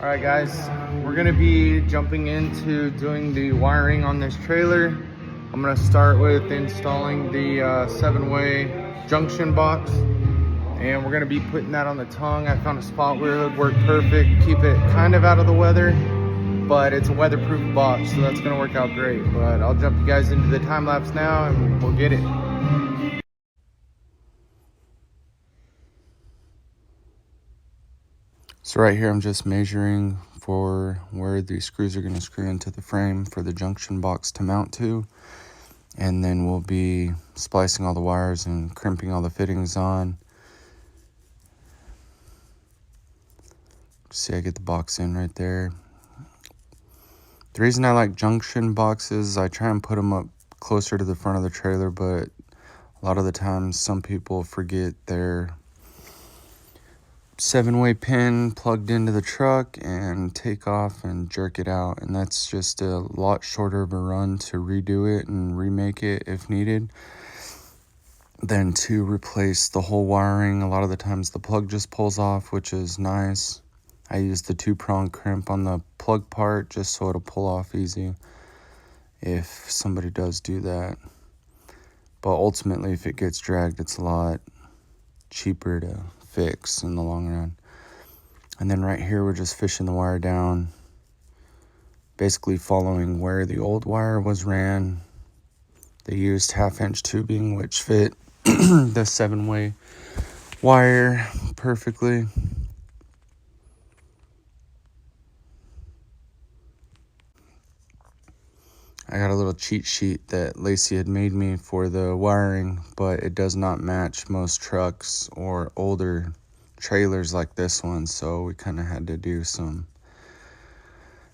All right, guys, we're gonna be jumping into doing the wiring on this trailer. I'm gonna start with installing the 7-way junction box, and we're gonna be putting that on the tongue. I found a spot where it would work perfect, keep it kind of out of the weather, but it's a weatherproof box, so that's gonna work out great. But I'll jump you guys into the time lapse now and we'll get it. So right here, I'm just measuring for where the screws are going to screw into the frame for the junction box to mount to. And then we'll be splicing all the wires and crimping all the fittings on. See, I get the box in right there. The reason I like junction boxes, I try and put them up closer to the front of the trailer, but a lot of the times some people forget their 7-way pin plugged into the truck and take off and jerk it out, and that's just a lot shorter of a run to redo it and remake it if needed than to replace the whole wiring. A lot of the times the plug just pulls off, which is nice. I use the 2-prong crimp on the plug part just so it'll pull off easy if somebody does do that. But ultimately, if it gets dragged, it's a lot cheaper to fix in the long run. And then right here, we're just fishing the wire down, basically following where the old wire was ran. They used 1/2-inch tubing, which fit the 7-way wire perfectly. I got a little cheat sheet that Lacey had made me for the wiring, but it does not match most trucks or older trailers like this one, so we kind of had to do some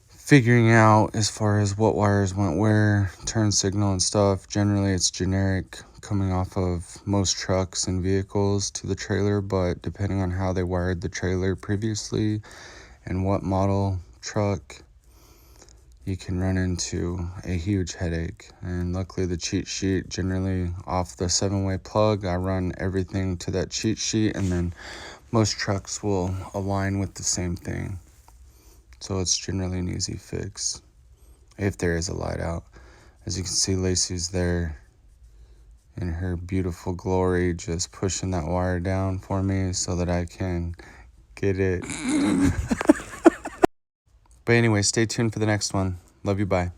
figuring out as far as what wires went where, turn signal and stuff. Generally, it's generic coming off of most trucks and vehicles to the trailer, but depending on how they wired the trailer previously and what model truck, you can run into a huge headache. And luckily the cheat sheet, generally off the 7-way plug, I run everything to that cheat sheet, and then most trucks will align with the same thing. So it's generally an easy fix if there is a light out. As you can see, Lacey's there in her beautiful glory, just pushing that wire down for me so that I can get it. But anyway, stay tuned for the next one. Love you, bye.